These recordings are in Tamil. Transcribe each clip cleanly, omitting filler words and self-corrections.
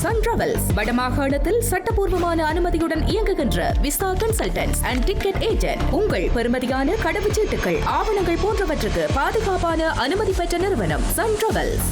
சன் டிராவல்ஸ் வடமாகாணத்தில் சட்டபூர்வமான அனுமதியுடன் இயங்குகின்ற visa consultants and ticket agent. உங்கள் பெறுமதியான கடவுச்சீட்டுகள், ஆவணங்கள் போன்றவற்றுக்கு பாதுகாப்பான அனுமதி பெற்ற நிறுவனம் சன் டிராவல்ஸ்.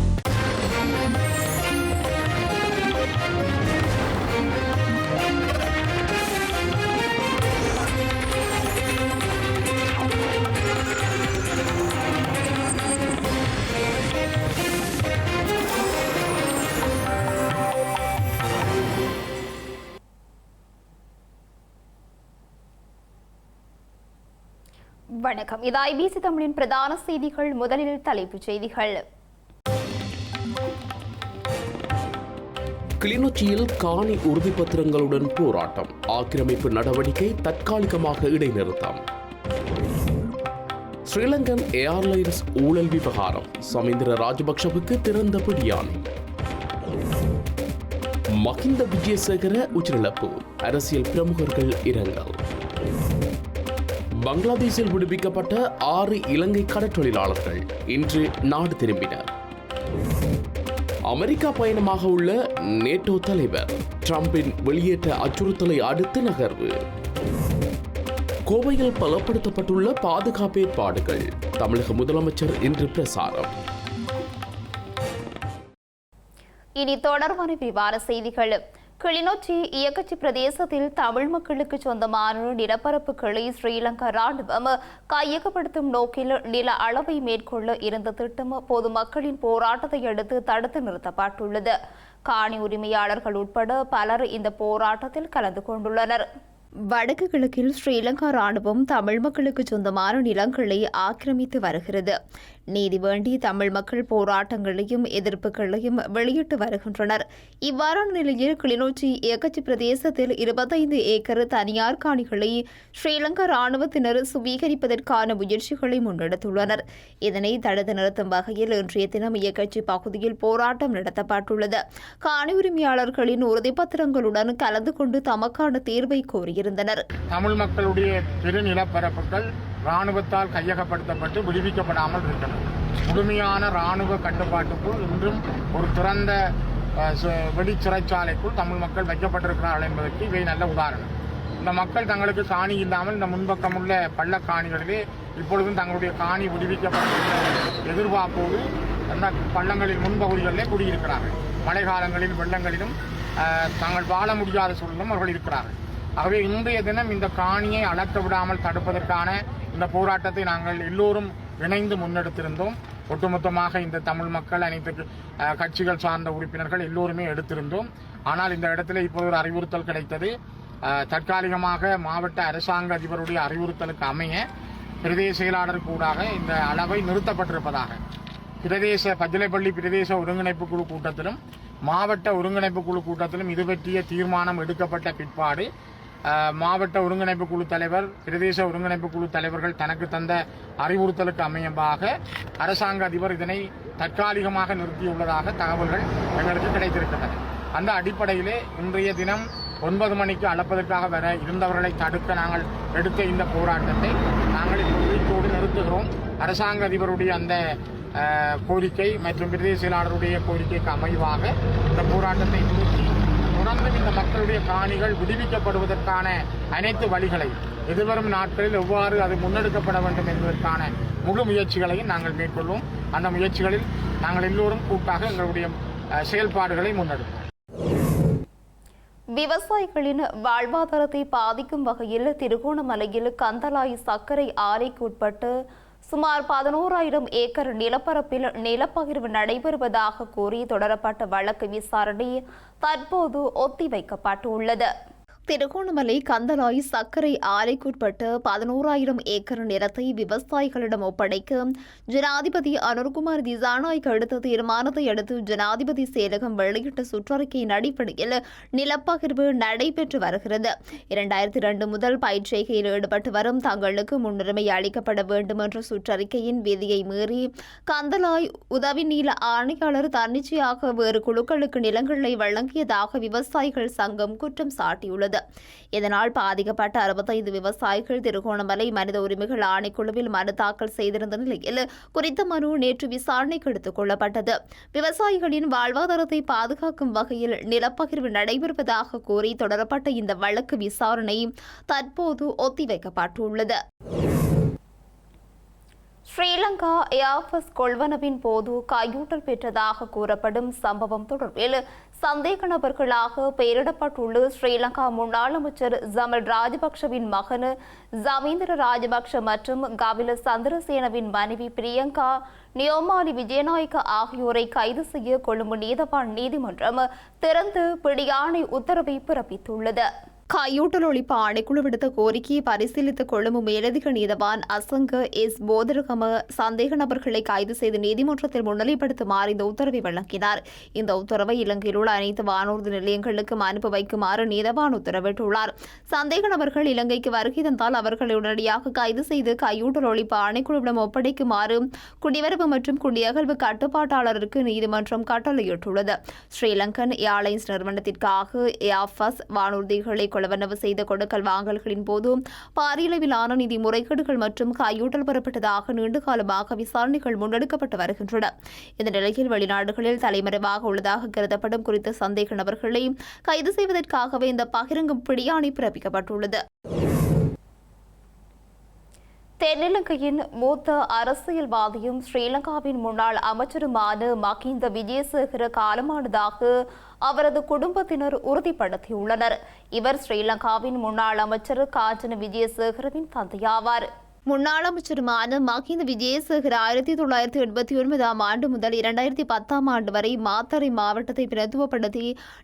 வணக்கம். இது ஐபிசி தமிழின் பிரதான செய்திகள். முதலில் தலைப்புச் செய்திகள். கிளிநொச்சியில் காணி உறுதிப்பத்திரங்களுடன் போராட்டம். ஆக்கிரமிப்பு நடவடிக்கை தற்காலிகமாக இடைநிறுத்தம். ஸ்ரீலங்கன் ஏர்லைன்ஸ் ஊழல் விவகாரம். சமீந்திர ராஜபக்ஷவுக்கு திறந்த பிடியாணை. மஹிந்த விஜயசேகர உயிரிழப்பு. அரசியல் பிரமுகர்கள் இரங்கல். பங்களாதேஷில் விடுவிக்கப்பட்ட 6 இலங்கை கடற்றொழிலாளர்கள் இன்று நாடு திரும்பினர். அமெரிக்கா பயணமாக உள்ள நேட்டோ தலைவர் டிரம்பின் வெளியேற்ற அச்சுறுத்தலை அடுத்து நகர்வு. கோவையில் பலப்படுத்தப்பட்டுள்ள பாதுகாப்பு ஏற்பாடுகள். தமிழக முதலமைச்சர் இன்று பிரசாரம். இனி தொடர்பான விரிவான செய்திகள். கிளிநொச்சி இயக்கச்சி பிரதேசத்தில் தமிழ் மக்களுக்கு சொந்தமான நிலப்பரப்புகளை ஸ்ரீலங்கா ராணுவம் கையகப்படுத்தும் நோக்கில் நில அளவை மேற்கொள்ள இருந்த திட்டம் பொதுமக்களின் போராட்டத்தை அடுத்து தடுத்து நிறுத்தப்பட்டுள்ளது. காணி உரிமையாளர்கள் உட்பட பலர் இந்த போராட்டத்தில் கலந்து கொண்டுள்ளனர். வடக்கு கிழக்கில் ஸ்ரீலங்கா ராணுவம் தமிழ் மக்களுக்கு சொந்தமான நிலங்களை ஆக்கிரமித்து வருகிறது. நீதி வேண்டி தமிழ் மக்கள் போராட்டங்களையும் எதிர்ப்புகளையும் வெளியிட்டு வருகின்றனர். இவ்வாறான நிலையில் கிளிநொச்சி இயக்கச்சி பிரதேசத்தில் 25 ஏக்கர் தனியார் காணிகளை ஸ்ரீலங்கா ராணுவத்தினர் சுவீகரிப்பதற்கான முயற்சிகளை முன்னெடுத்துள்ளனர். இதனை தடுத்து நிறுத்தும் வகையில் இன்றைய தினம் இயக்கச்சி பகுதியில் போராட்டம் நடத்தப்பட்டுள்ளது. காணி உரிமையாளர்களின் உறுதிப்பத்திரங்களுடன் கலந்து கொண்டு தமக்கான தீர்வை கோரியிருந்தனர். தமிழ் மக்களுடைய பெருநிலப்பரப்புகள் இராணுவத்தால் கையகப்படுத்தப்பட்டு விடுவிக்கப்படாமல் இருக்கின்றன. முழுமையான இராணுவ கட்டுப்பாட்டுக்குள் இன்றும் ஒரு திறந்த வெளிச்சிறைச்சாலைக்குள் தமிழ் மக்கள் வைக்கப்பட்டிருக்கிறார்கள் என்பதற்கு இவை நல்ல உதாரணம். இந்த மக்கள் தங்களுக்கு காணி இல்லாமல் இந்த முன்பக்கம் உள்ள பள்ளக்காணிகளிலே இப்பொழுதும் தங்களுடைய காணி விடுவிக்கப்பட்ட எதிர்பார்ப்போடு அந்த பள்ளங்களின் முன்பகுதிகளிலே குடியிருக்கிறார்கள். மழை காலங்களில் வெள்ளங்களிலும் தாங்கள் வாழ முடியாத சூழலும் அவர்கள் இருக்கிறார்கள். ஆகவே இன்றைய தினம் இந்த காணியை அளக்க விடாமல் தடுப்பதற்கான இந்த போராட்டத்தை நாங்கள் எல்லோரும் இணைந்து முன்னெடுத்திருந்தோம். ஒட்டுமொத்தமாக இந்த தமிழ் மக்கள், அனைத்து கட்சிகள் சார்ந்த உறுப்பினர்கள் எல்லோருமே எடுத்திருந்தோம். ஆனால் இந்த இடத்துல இப்போது ஒரு அறிவுறுத்தல் கிடைத்தது. தற்காலிகமாக மாவட்ட அரசாங்க அதிபருடைய அறிவுறுத்தலுக்கு அமைய பிரதேச செயலாளர் கூடாக இந்த அளவை நிறுத்தப்பட்டிருப்பதாக பஜிலைப்பள்ளி பிரதேச ஒருங்கிணைப்பு குழு கூட்டத்திலும் மாவட்ட ஒருங்கிணைப்பு குழு கூட்டத்திலும் இது பற்றிய தீர்மானம் எடுக்கப்பட்ட பிற்பாடு மாவட்ட ஒருங்கிணைப்பு குழு தலைவர், பிரதேச ஒருங்கிணைப்பு குழு தலைவர்கள் தனக்கு தந்த அறிவுறுத்தலுக்கு அமையமாக அரசாங்க அதிபர் இதனை தற்காலிகமாக நிறுத்தியுள்ளதாக தகவல்கள் எங்களுக்கு கிடைத்திருக்கின்றன. அந்த அடிப்படையிலே இன்றைய தினம் 9 மணிக்கு அளப்பதற்காக வர இருந்தவர்களை தடுக்க நாங்கள் எடுத்த இந்த போராட்டத்தை நாங்கள் இப்போது நிறுத்துகிறோம். அரசாங்க அதிபருடைய அந்த கோரிக்கை மற்றும் பிரதேச செயலாளருடைய கோரிக்கைக்கு அமைவாக இந்த போராட்டத்தை நிறுத்தி தொடர்ந்து இந்த மக்களுடைய காணிகள் விடுவிக்கப்படுவதற்கான அனைத்து வழிகளை எதிர்வரும் நாட்களில் எவ்வாறு அது முன்னெடுக்கப்பட வேண்டும் என்பதற்கான முழு முயற்சிகளையும் நாங்கள் மேற்கொள்வோம். அந்த முயற்சிகளில் நாங்கள் எல்லோரும் கூட்டாக எங்களுடைய செயல்பாடுகளை முன்னெடுப்போம். விவசாயிகளின் வாழ்வாதாரத்தை பாதிக்கும் வகையில் திருகோணமலையில் கந்தளாய் சர்க்கரை ஆலைக்கு உட்பட்டு சுமார் 11,000 ஏக்கர் நிலப்பரப்பில் நிலப்பகிர்வு நடைபெறுவதாக கூறி தொடரப்பட்ட வழக்கு விசாரணை தற்போது ஒத்திவைக்கப்பட்டுள்ளது. திருகோணமலை கந்தளாய் சர்க்கரை ஆலைக்குட்பட்ட 11,000 ஏக்கர் நிலத்தை விவசாயிகளிடம் ஒப்படைக்க ஜனாதிபதி அனுர்குமார் திசாநாயக் எடுத்த தீர்மானத்தை அடுத்து ஜனாதிபதி செயலகம் வெளியிட்ட சுற்றறிக்கையின் அடிப்படையில் நிலப்பகிர்வு நடைபெற்று வருகிறது. 2002 முதல் பயிர்ச்செய்கையில் ஈடுபட்டு வரும் தங்களுக்கு முன்னுரிமை அளிக்கப்பட வேண்டும் என்ற சுற்றறிக்கையின் விதியை மீறி கந்தளாய் உதவி நீல ஆணையாளர் தன்னிச்சையாக வேறு குழுக்களுக்கு நிலங்களை வழங்கியதாக விவசாயிகள் சங்கம் குற்றம் சாட்டியுள்ளது. இதனால் பாதிக்கப்பட்ட 65 விவசாயிகள் திருகோணமலை மனித உரிமைகள் ஆணைக்குழுவில் மனு தாக்கல் செய்திருந்த நிலையில் குறித்த மனு நேற்று விசாரணைக்கு எடுத்துக் கொள்ளப்பட்டது. விவசாயிகளின் வாழ்வாதாரத்தை பாதுகாக்கும் வகையில் நிலப்பகிர்வு நடைபெறுவதாக கூறி தொடரப்பட்ட இந்த வழக்கு விசாரணை தற்போது ஒத்திவைக்கப்பட்டுள்ளது. ஸ்ரீலங்கா ஏர்போர்ஸ் கொள்வனவின் போது கையூட்டல் பெற்றதாக கூறப்படும் சம்பவம் தொடர்பில் சந்தேக நபர்களாக பெயரிடப்பட்டுள்ள ஸ்ரீலங்கா முன்னாள் அமைச்சர் ஜமல் ராஜபக்ஷவின் மகன் ஜமீந்திர ராஜபக்ஷ மற்றும் கபில சந்திரசேனவின் மனைவி பிரியங்கா நியோமாலி விஜயநாயக்க ஆகியோரை கைது செய்ய கொழும்பு நீதவான் நீதிமன்றம் திறந்து பிடியாணை உத்தரவை பிறப்பித்துள்ளது. கையூட்டல் ஒழிப்பு ஆணைக்குழு விடுத்த கோரிக்கையை பரிசீலித்த கொழும்பு மேலதிக நீதவான் அசங்க எஸ் போதரகம சந்தேக நபர்களை கைது செய்து நீதிமன்றத்தில் முன்னிலைப்படுத்துமாறு இந்த உத்தரவை வழங்கினார். இந்த உத்தரவை இலங்கையில் உள்ள அனைத்து வானூர்தி நிலையங்களுக்கும் அனுப்பி வைக்குமாறு நீதவான் உத்தரவிட்டுள்ளார். சந்தேக நபர்கள் இலங்கைக்கு வருகை தந்தால் அவர்களை உடனடியாக கைது செய்து கையூட்டல் ஒழிப்பு ஆணைக்குழுவிடம் ஒப்படைக்குமாறு குடிவரவு மற்றும் குடியகல்வு கட்டுப்பாட்டாளருக்கு நீதிமன்றம் கட்டளையிட்டுள்ளது. ஸ்ரீலங்கன் ஏர்லைன்ஸ் நிறுவனத்திற்காக ஏர்பஸ் வானூர்திகளை கொள்வனவு செய்த கொடுக்கல் வாங்கல்களின் போது பாரியளவிலான நிதி முறைகேடுகள் மற்றும் கையூட்டல் பெறப்பட்டதாக நீண்டகாலமாக விசாரணைகள் முன்னெடுக்கப்பட்டு வருகின்றன. இந்த நிலையில் வெளிநாடுகளில் தலைமறைவாக உள்ளதாக கருதப்படும் குறித்த சந்தேக நபர்களை கைது செய்வதற்காகவே இந்த பகிரங்க பிடியாணை பிறப்பிக்கப்பட்டுள்ளது. தென்னிலங்கையின் மூத்த அரசியல்வாதியும் ஸ்ரீலங்காவின் முன்னாள் அமைச்சருமான மகிந்த விஜயசேகர காலமானதாக அவரது குடும்பத்தினர் உறுதிப்படுத்தியுள்ளனர். இவர் ஸ்ரீலங்காவின் முன்னாள் அமைச்சர் காஞ்சன விஜயசேகரவின் தந்தையாவார். முன்னாள் அமைச்சருமான மகிந்த விஜயசேகர் 1989 ஆண்டு முதல் 2010 ஆண்டு வரை மாத்தறை மாவட்டத்தை பிரதித்துவப்படுத்தி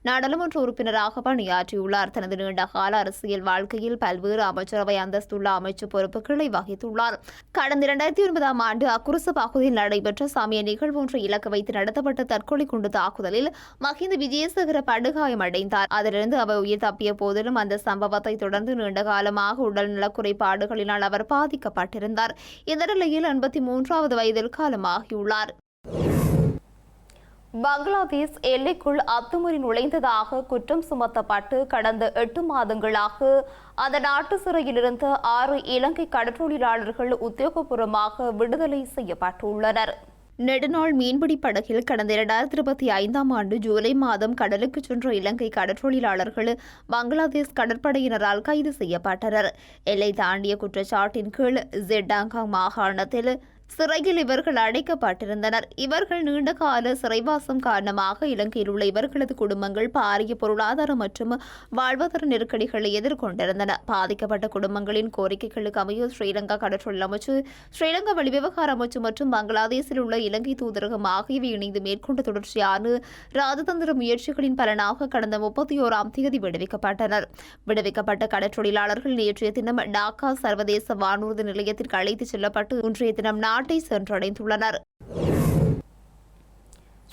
நாடாளுமன்ற உறுப்பினராக பணியாற்றியுள்ளார். தனது நீண்டகால அரசியல் வாழ்க்கையில் பல்வேறு அமைச்சரவை அந்தஸ்துள்ள அமைச்சு பொறுப்புகளை வகித்துள்ளார். கடந்த 2009 ஆண்டு அக்குருச பகுதியில் நடைபெற்ற சமய நிகழ்வு ஒன்றை இலக்கு வைத்து நடத்தப்பட்ட தற்கொலை குண்டு தாக்குதலில் மகிந்த விஜயசேகர படுகாயமடைந்தார். அதிலிருந்து அவர் உயிர் தப்பிய போதிலும் அந்த சம்பவத்தை தொடர்ந்து நீண்டகாலமாக உடல்நலக் குறைபாடுகளினால் அவர் பாதிக்க பட்டிருந்தார். இந்த நிலையில் 83வது வயதில் காலமாகியுள்ளார். பங்களாதேஷ் எல்லைக்குள் அத்துமீறி நுழைந்ததாக குற்றம் சுமத்தப்பட்டு கடந்த 8 மாதங்களாக அந்த நாட்டு சிறையில் இருந்த 6 இலங்கை கடற்றொழிலாளர்கள் உத்தியோகபூர்வமாக விடுதலை செய்யப்பட்டுள்ளனர். நெடுநாள் மீன்பிடி படகில் கடந்த 2025 ஆண்டு ஜூலை மாதம் கடலுக்கு சென்ற இலங்கை கடற்றொழிலாளர்கள் பங்களாதேஷ் கடற்படையினரால் கைது செய்யப்பட்டனர். எல்லை தாண்டிய குற்றச்சாட்டின் கீழ் ஜெட்டாங்காங் மாகாணத்தில் சிறையில் இவர்கள் அடைக்கப்பட்டிருந்தனர். இவர்கள் நீண்டகால சிறைவாசம் காரணமாக இலங்கையில் உள்ள இவர்களது குடும்பங்கள் பாரிய பொருளாதார மற்றும் வாழ்வாதார நெருக்கடிகளை எதிர்கொண்டிருந்தன. பாதிக்கப்பட்ட குடும்பங்களின் கோரிக்கைகளுக்கு அமைய ஸ்ரீலங்கா கடற்றொழில் அமைச்சு, ஸ்ரீலங்கா வெளிவிவகார அமைச்சு மற்றும் பங்களாதேஷில் உள்ள இலங்கை தூதரகம் ஆகியவை இணைந்து மேற்கொண்ட தொடர்ச்சியான ராஜதந்திர முயற்சிகளின் பலனாக கடந்த 31ஆம் தேதி விடுவிக்கப்பட்டனர். விடுவிக்கப்பட்ட கடற்றொழிலாளர்கள் நேற்றைய தினம் டாக்கா சர்வதேச வானூர்தி நிலையத்திற்கு அழைத்துச் செல்லப்பட்டு இன்றைய தினம் நாட்டை சென்றடைந்துள்ளனர்.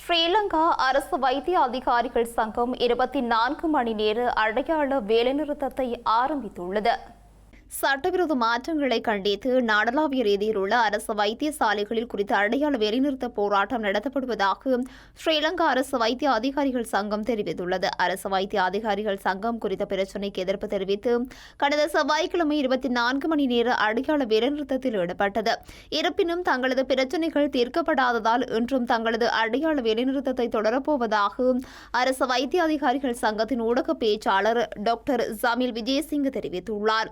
ஸ்ரீலங்கா அரசு வைத்திய அதிகாரிகள் சங்கம் 24 மணி நேர அடையாள வேலைநிறுத்தத்தை ஆரம்பித்துள்ளது. சட்டவிரோத மாற்றங்களை கண்டித்து நாடளாவிய ரீதியில் உள்ள அரசு வைத்தியசாலைகளில் குறித்த அடையாள வேலைநிறுத்த போராட்டம் நடத்தப்படுவதாக ஸ்ரீலங்கா அரசு வைத்திய அதிகாரிகள் சங்கம் தெரிவித்துள்ளது. அரசு வைத்திய அதிகாரிகள் சங்கம் குறித்த பிரச்சினைக்கு எதிர்ப்பு தெரிவித்து கடந்த செவ்வாய்க்கிழமை 24 மணி நேர அடையாள வேலைநிறுத்தத்தில் ஈடுபட்டது. இருப்பினும் தங்களது பிரச்சினைகள் தீர்க்கப்படாததால் இன்றும் தங்களது அடையாள வேலைநிறுத்தத்தை தொடரப்போவதாக அரசு வைத்திய அதிகாரிகள் சங்கத்தின் ஊடக பேச்சாளர் டாக்டர் ஜமீல் விஜயசிங்க தெரிவித்துள்ளார்.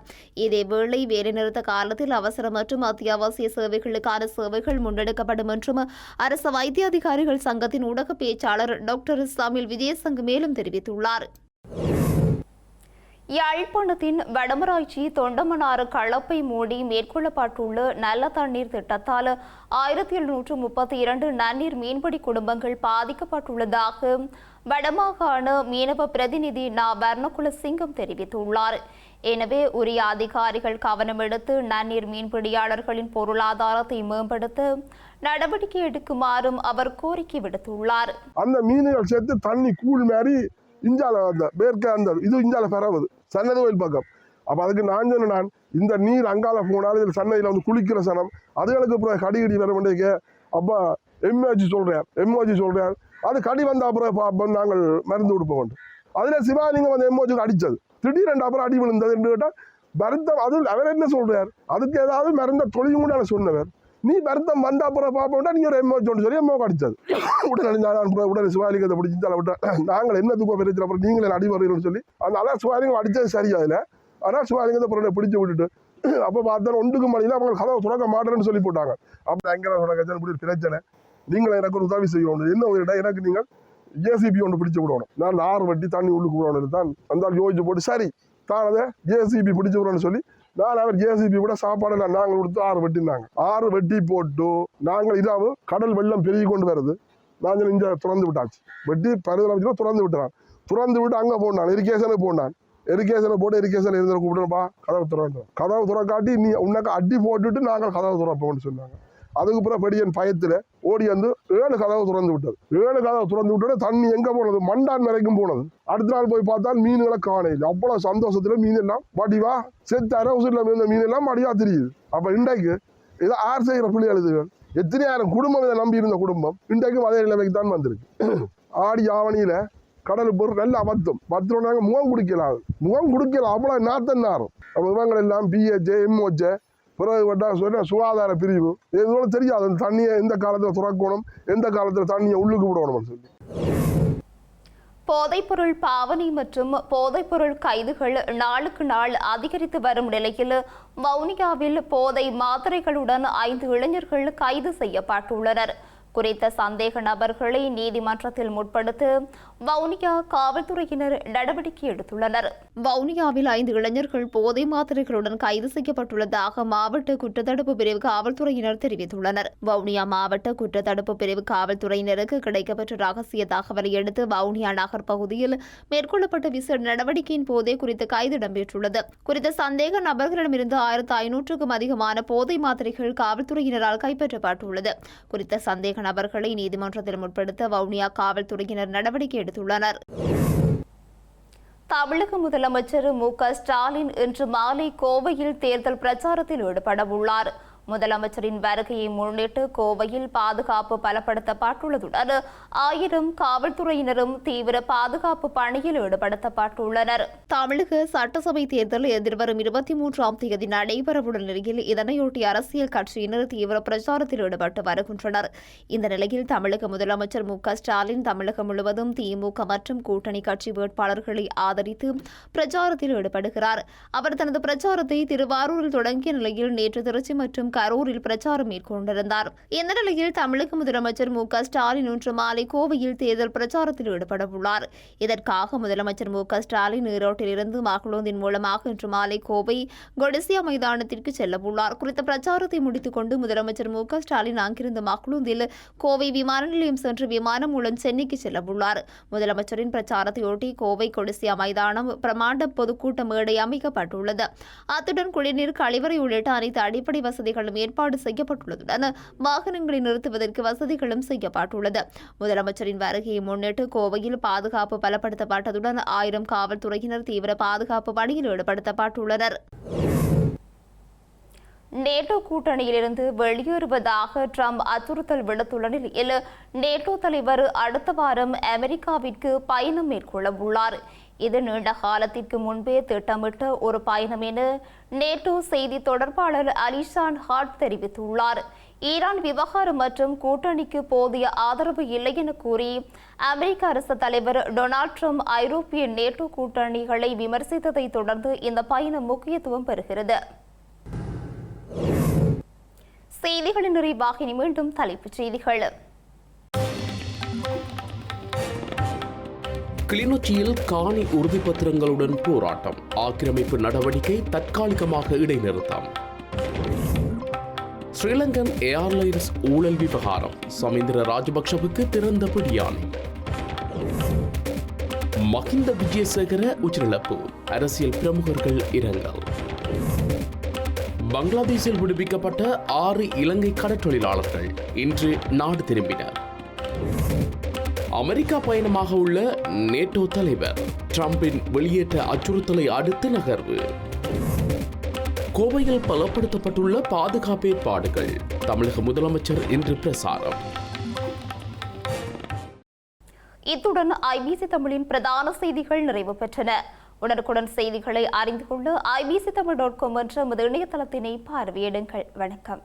இதேவேளை வேலைநிறுத்த காலத்தில் அவசர மற்றும் அத்தியாவசிய சேவைகளுக்கான சேவைகள் முன்னெடுக்கப்படும் என்றும் அரசு வைத்திய அதிகாரிகள் சங்கத்தின் ஊடக பேச்சாளர் டாக்டர் சமீல் விஜயசங்க மேலும் தெரிவித்துள்ளார். யாழ்ப்பாணத்தின் வடமராட்சி தொண்டமனாறு களப்பை மூடி மேற்கொள்ளப்பட்டுள்ள நல்ல தண்ணீர் திட்டத்தால் 1732 நன்னீர் மீன்பிடி குடும்பங்கள் பாதிக்கப்பட்டுள்ளதாக வடமாகாண மீனவ பிரதிநிதி நா வர்ணகுல சிங்கம் தெரிவித்துள்ளார். எனவே உரிய அதிகாரிகள் கவனம் எடுத்து நன்னீர் மீன்பிடியாளர்களின் பொருளாதாரத்தை மேம்படுத்த நடவடிக்கை எடுக்குமாறும் அவர் கோரிக்கை விடுத்துள்ளார். அந்த மீன்கள் சேர்த்து தண்ணி கூழ் மாதிரி இஞ்சால இது இஞ்சால பரவுது சன்னதி கோயில் பக்கம். அப்ப அதுக்கு நான் சொன்னேன், இந்த நீர் அங்கால போனாலும் இதில் சன்னதியில் வந்து குளிக்கிற சனம் அதுகளுக்கு அப்புறம் கடிகடி வர வேண்டிய அப்போ எம்ஓஜி சொல்றேன் அது கடி வந்த அப்புறம் நாங்கள் மருந்து கொடுப்போம். அதுல சிவாலிங்கம் அந்த எம்ஓஜிக்கு அடிச்சது திடீரென்று அப்புறம் அடி விழுந்தது என்று கேட்டால் வருத்தம். அது அவர் என்ன சொல்றார், அதுக்கு ஏதாவது மருந்த தொழிலும் கூட சொன்னவர். நீ வருத்தம் வந்த அப்புறம் பார்ப்போம்டா நீ ஒரு எம்மோ சொல்லி எம்மோ கடிச்சது. உடனே சிவாலிங்கத்தை பிடிச்சி விட்டேன். நாங்கள் என்ன துப்பா பிரச்சனை அப்புறம் நீங்களே அடி வருகிறோம்னு சொல்லி அந்த அதான் சிவாலிங்கம் அடித்தது சரியா இல்லை. ஆனால் சிவாலிங்கத்தை அப்புறம் பிடிச்சி விட்டுட்டு அப்போ பார்த்தா ஒன்றுக்கு மணியில் அவங்க கதவை துறக்க மாட்டேன்னு சொல்லி போட்டாங்க. அப்போ எங்கே தொடக்க இப்படி பிரச்சனை, நீங்களை எனக்கு ஒரு உதவி செய்யணும். என்ன ஒரு இடம் எனக்கு நீங்கள் ஜேசிபி ஒன்று பிடிச்சி விடணும். நான் 6 வட்டி தண்ணி உள்ளுக்கு விடணும் தான் அந்த யோசிச்சு போட்டு சரி தான் அதை ஜேசிபி பிடிச்சி விடணும்னு சொல்லி நான் அவர் ஜேசிபி கூட சாப்பாடு நாங்கள் கொடுத்து 6 வெட்டினாங்க. 6 வெட்டி போட்டு நாங்கள் இதாவது கடல் வெள்ளம் பெருகி கொண்டு வருது. நாங்கள் இங்கே திறந்து விட்டாச்சு. வெட்டி பருவம் திறந்து விட்டுறான். திறந்து விட்டு அங்கே போனான் இரிகேஷனுக்கு போனான். இரிகேஷனை போட்டு இரிகேஷன் இருந்த கூப்பிடுப்பா கதவு திறந்தோம். கதவு துறக்காட்டி நீ உனக்கு அடி போட்டுட்டு நாங்கள் கதவு துறப்போம்னு சொன்னாங்க. அதுக்கப்புறம் பெடியன் பயத்தில் ஓடி வந்து 7 கதவு திறந்து விட்டது. 7 கதவு திறந்து விட்டோட தண்ணி எங்கே போனது, மண்டான் வரைக்கும் போனது. அடுத்த நாள் போய் பார்த்தால் மீன்களை காணையில். அவ்வளோ சந்தோஷத்தில் மீன் எல்லாம் வடிவா செத்து அரவுசில் இருந்த மீன் எல்லாம் வடிவா தெரியுது. அப்போ இன்றைக்கு இதை ஆர் செய்கிற பிள்ளைகள் இதுகள் எத்தனையாயிரம் குடும்பம் இதை நம்பி இருந்த குடும்பம் இன்றைக்கும் அதே நிலைமைக்கு தான் வந்திருக்கு. ஆடி ஆவணியில் கடலுக்கு போகிற நல்ல அபத்தம் 10 நாங்கள் முகம் குடிக்கலாம் அவ்வளோ நாத்தம் நாரும். அப்போ இவங்கள் எல்லாம் பிஹெச்ஏ எம்ஓச்சே பிறகு சொன்ன சுகாதார பிரிவு எதுவும் தெரியாது. அந்த தண்ணியை எந்த காலத்தில் துறக்கணும், எந்த காலத்தில் தண்ணியை உள்ளுக்கு விடணும்னு சொல்லி. போதைப்பொருள் பாவனை மற்றும் போதைப்பொருள் கைதுகள் நாளுக்கு நாள் அதிகரித்து வரும் நிலையில் வவுனியாவில் போதை மாத்திரைகளுடன் 5 இளைஞர்கள் கைது செய்யப்பட்டுள்ளனர். குறித்த சந்தேக நபர்களை நீதிமன்றத்தில் முற்படுத்த வவுனியா காவல்துறையினர் நடவடிக்கை எடுத்துள்ளனர். வவுனியாவில் 5 இளைஞர்கள் போதை மாத்திரைகளுடன் கைது செய்யப்பட்டுள்ளதாக மாவட்ட குற்றத்தடுப்பு பிரிவு காவல்துறையினர் தெரிவித்துள்ளனர். வவுனியா மாவட்ட குற்றத்தடுப்பு பிரிவு காவல்துறையினருக்கு கிடைக்கப்பெற்ற ரகசிய தகவலை அடுத்து வவுனியா நகர் பகுதியில் மேற்கொள்ளப்பட்ட விசேட நடவடிக்கையின் போதே குறித்த கைது இடம்பெற்றுள்ளது. குறித்த சந்தேக நபர்களிடமிருந்து 1500க்கும் அதிகமான போதை மாத்திரைகள் காவல்துறையினரால் கைப்பற்றப்பட்டுள்ளது. குறித்த சந்தேக நபர்களை நீதிமன்றத்தில் முற்படுத்த வவுனியா காவல்துறையினர் நடவடிக்கை எடுத்துள்ளனர். தமிழக முதலமைச்சர் மு.க.ஸ்டாலின் இன்று மாலை கோவையில் தேர்தல் பிரச்சாரத்தில் ஈடுபட உள்ளார். முதலமைச்சரின் வருகையை முன்னிட்டு கோவையில் பாதுகாப்பு பலப்படுத்தப்பட்டுள்ளதுடன் 1000 காவல்துறையினரும் தீவிர பாதுகாப்பு பணியில் ஈடுபடுத்தப்பட்டுள்ளனர். தமிழக சட்டசபை தேர்தல் எதிர்வரும் 23ஆம் தேதி நடைபெறவுள்ள நிலையில் இதனையொட்டி அரசியல் கட்சியினர் தீவிர பிரச்சாரத்தில் ஈடுபட்டு வருகின்றனர். இந்த நிலையில் தமிழக முதலமைச்சர் மு.க.ஸ்டாலின் தமிழகம் முழுவதும் திமுக மற்றும் கூட்டணி கட்சி வேட்பாளர்களை ஆதரித்து பிரச்சாரத்தில் ஈடுபடுகிறார். அவர் தனது பிரச்சாரத்தை திருவாரூரில் தொடங்கிய நிலையில் நேற்று திருச்சி மற்றும் கரூரில் பிரச்சாரம் மேற்கொண்டிருந்தார். இந்த நிலையில் தமிழக முதலமைச்சர் மு.க.ஸ்டாலின் இன்று மாலை கோவையில் தேர்தல் பிரச்சாரத்தில் ஈடுபட உள்ளார். இதற்காக முதலமைச்சர் மு.க.ஸ்டாலின் ஈரோட்டில் இருந்து மகளோந்தின் மூலமாக இன்று மாலை கோவை கொடிசியா மைதானத்திற்கு செல்ல உள்ளார். குறித்த பிரச்சாரத்தை முடித்துக் கொண்டு முதலமைச்சர் மு.க.ஸ்டாலின் அங்கிருந்து மகளோந்தில் கோவை விமான நிலையம் சென்று விமானம் மூலம் சென்னைக்கு செல்ல உள்ளார். முதலமைச்சரின் பிரச்சாரத்தையொட்டி கோவை கொடிசியா மைதானம் பிரமாண்ட பொதுக்கூட்ட மேடை அமைக்கப்பட்டுள்ளது. அத்துடன் குடிநீர், கழிவறை உள்ளிட்ட அனைத்து அடிப்படை வசதிகள் ஏற்பாடு செய்யப்பட்டுள்ளதுடன் வாகனங்களை நிறுத்துவதற்கு வசதிகளும் செய்யப்பட்டுள்ளது. முதலமைச்சரின் வருகையை முன்னிட்டு கோவையில் பாதுகாப்பு பலப்படுத்தப்பட்டதுடன் 1000 காவல்துறையினர் தீவிர பாதுகாப்பு பணியில் ஈடுபடுத்தப்பட்டுள்ளனர். நேட்டோ கூட்டணியிலிருந்து வெளியேறுவதாக ட்ரம்ப் அச்சுறுத்தல் விடுத்துள்ள நிலையில் நேட்டோ தலைவர் அடுத்த வாரம் அமெரிக்காவிற்கு பயணம் மேற்கொள்ள உள்ளார். இது நீண்ட காலத்திற்கு முன்பே திட்டமிட்ட ஒரு பயணம் என நேட்டோ செய்தி தொடர்பாளர் அலிஷான் ஹாட் தெரிவித்துள்ளார். ஈரான் விவகாரம் மற்றும் கூட்டணிக்கு போதிய ஆதரவு இல்லை என கூறி அமெரிக்க அரசு தலைவர் டொனால்ட் ட்ரம்ப் ஐரோப்பிய நேட்டோ கூட்டணிகளை விமர்சித்ததை தொடர்ந்து இந்த பயணம் முக்கியத்துவம் பெறுகிறது. செய்திகளின் நிறைவாக மீண்டும் தலைப்புச் செய்திகள். கிளிநொச்சியில் காணி உறுதிப்பத்திரங்களுடன் போராட்டம், ஆக்கிரமிப்பு நடவடிக்கை தற்காலிகமாக இடைநிறுத்தம். ஸ்ரீலங்கன் ஏர்லைன்ஸ் ஊழல் விவகாரம், சமீந்திர ராஜபக்ஷவுக்கு திறந்த பிடியாணை. மஹிந்த விஜயசேகர உயிரிழப்பு, அரசியல் பிரமுகர்கள் இரங்கல். பங்களாதேஷில் விடுவிக்கப்பட்ட 6 இலங்கை கடற்றொழிலாளர்கள் இன்று நாடு திரும்பினர். அமெரிக்கா பயணமாக உள்ள நேட்டோ தலைவர் டிரம்பின் வெளியேற்ற அச்சுறுத்தலை அடுத்து நகர்வு. கோவையில் பலப்படுத்தப்பட்டுள்ள பாதுகாப்பு ஏற்பாடுகள், தமிழக முதலமைச்சர் இன்று பிரசாரம். இத்துடன் ஐபிசி தமிழின் பிரதான செய்திகள் நிறைவு பெற்றன. உடனுக்குடன் செய்திகளை அறிந்து கொள்ள IBC Tamil.com என்ற இணையதளத்தினை பார்வையிடுங்கள். வணக்கம்.